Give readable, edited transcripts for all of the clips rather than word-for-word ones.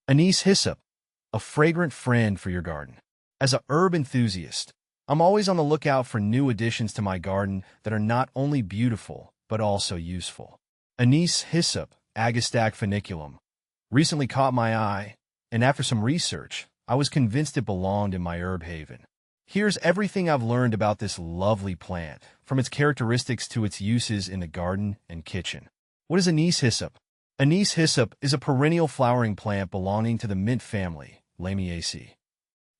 Anise hyssop, a fragrant friend for your garden. As a herb enthusiast, I'm always on the lookout for new additions to my garden that are not only beautiful, but also useful. Anise hyssop, Agastac funiculum, recently caught my eye, and after some research, I was convinced it belonged in my herb haven. Here's everything I've learned about this lovely plant, from its characteristics to its uses in the garden and kitchen. What is anise hyssop? Anise hyssop is a perennial flowering plant belonging to the mint family, Lamiaceae.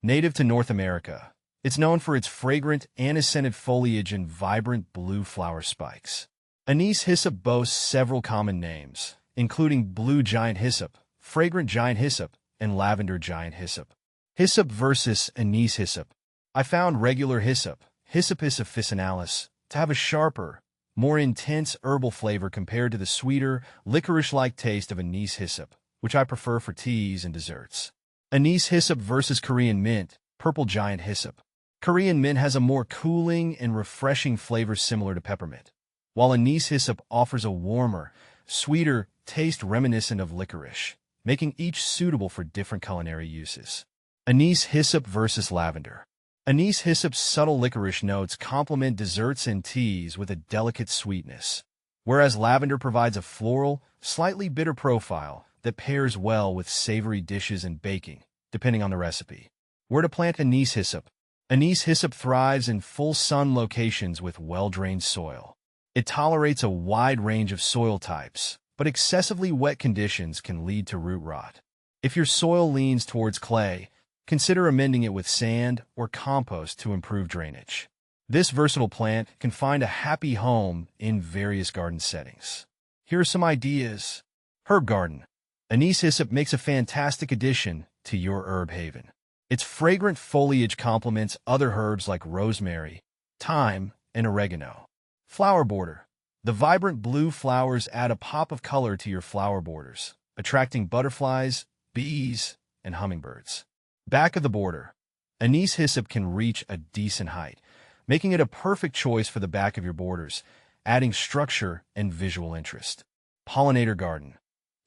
Native to North America, it's known for its fragrant, anise-scented foliage and vibrant blue flower spikes. Anise hyssop boasts several common names, including blue giant hyssop, fragrant giant hyssop, and lavender giant hyssop. Hyssop versus anise hyssop. I found regular hyssop, Hyssopus officinalis, to have a sharper, more intense herbal flavor compared to the sweeter, licorice-like taste of anise hyssop, which I prefer for teas and desserts. Anise hyssop versus Korean mint, purple giant hyssop. Korean mint has a more cooling and refreshing flavor similar to peppermint, while anise hyssop offers a warmer, sweeter taste reminiscent of licorice, making each suitable for different culinary uses. Anise hyssop versus lavender. Anise hyssop's subtle licorice notes complement desserts and teas with a delicate sweetness, whereas lavender provides a floral, slightly bitter profile that pairs well with savory dishes and baking, depending on the recipe. Where to plant anise hyssop? Anise hyssop thrives in full sun locations with well-drained soil. It tolerates a wide range of soil types, but excessively wet conditions can lead to root rot. If your soil leans towards clay, consider amending it with sand or compost to improve drainage. This versatile plant can find a happy home in various garden settings. Here are some ideas. Herb garden. Anise hyssop makes a fantastic addition to your herb haven. Its fragrant foliage complements other herbs like rosemary, thyme, and oregano. Flower border. The vibrant blue flowers add a pop of color to your flower borders, attracting butterflies, bees, and hummingbirds. Back of the border. Anise hyssop can reach a decent height, making it a perfect choice for the back of your borders, adding structure and visual interest. Pollinator garden.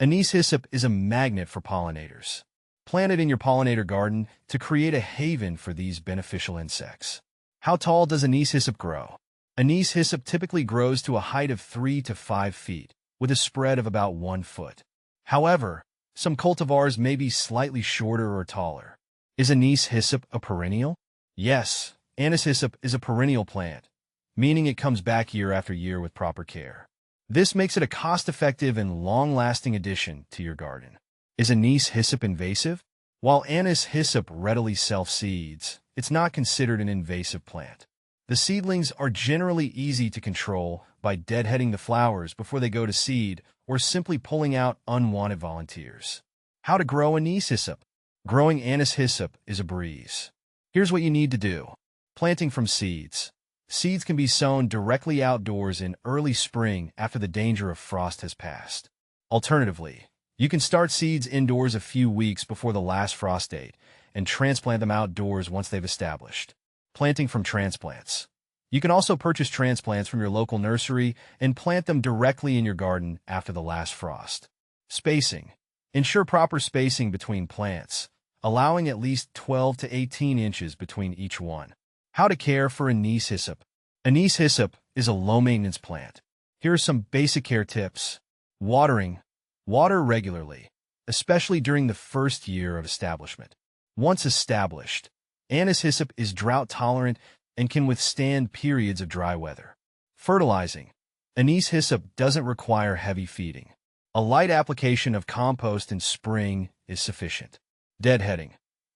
Anise hyssop is a magnet for pollinators. Plant it in your pollinator garden to create a haven for these beneficial insects. How tall does anise hyssop grow? Anise hyssop typically grows to a height of 3 to 5 feet, with a spread of about 1 foot. However, some cultivars may be slightly shorter or taller. Is anise hyssop a perennial? Yes, anise hyssop is a perennial plant, meaning it comes back year after year with proper care. This makes it a cost-effective and long-lasting addition to your garden. Is anise hyssop invasive? While anise hyssop readily self-seeds, it's not considered an invasive plant. The seedlings are generally easy to control by deadheading the flowers before they go to seed or simply pulling out unwanted volunteers. How to grow anise hyssop? Growing anise hyssop is a breeze. Here's what you need to do. Planting from seeds. Seeds can be sown directly outdoors in early spring after the danger of frost has passed. Alternatively, you can start seeds indoors a few weeks before the last frost date and transplant them outdoors once they've established. Planting from transplants. You can also purchase transplants from your local nursery and plant them directly in your garden after the last frost. Spacing. Ensure proper spacing between plants, allowing at least 12 to 18 inches between each one. How to care for anise hyssop. Anise hyssop is a low-maintenance plant. Here are some basic care tips. Watering. Water regularly, especially during the first year of establishment. Once established, anise hyssop is drought-tolerant and can withstand periods of dry weather. Fertilizing. Anise hyssop doesn't require heavy feeding. A light application of compost in spring is sufficient. Deadheading.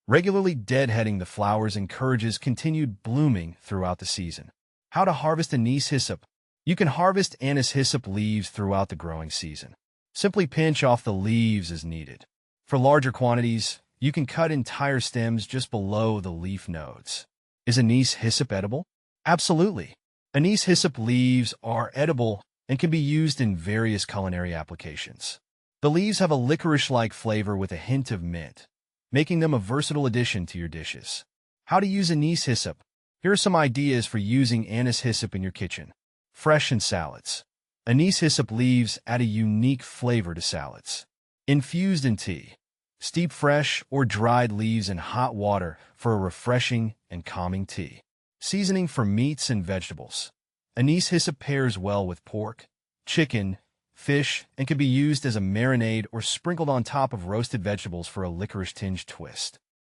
Regularly deadheading the flowers encourages continued blooming throughout the season. How to harvest anise hyssop. You can harvest anise hyssop leaves throughout the growing season. Simply pinch off the leaves as needed. For larger quantities, you can cut entire stems just below the leaf nodes. Is anise hyssop edible? Absolutely. Anise hyssop leaves are edible and can be used in various culinary applications. The leaves have a licorice-like flavor with a hint of mint, making them a versatile addition to your dishes. How to use anise hyssop. Here are some ideas for using anise hyssop in your kitchen. Fresh in salads. Anise hyssop leaves add a unique flavor to salads. Infused in tea. Steep fresh or dried leaves in hot water for a refreshing and calming tea. Seasoning for meats and vegetables. Anise hyssop pairs well with pork, chicken, fish, and can be used as a marinade or sprinkled on top of roasted vegetables for a licorice-tinged twist.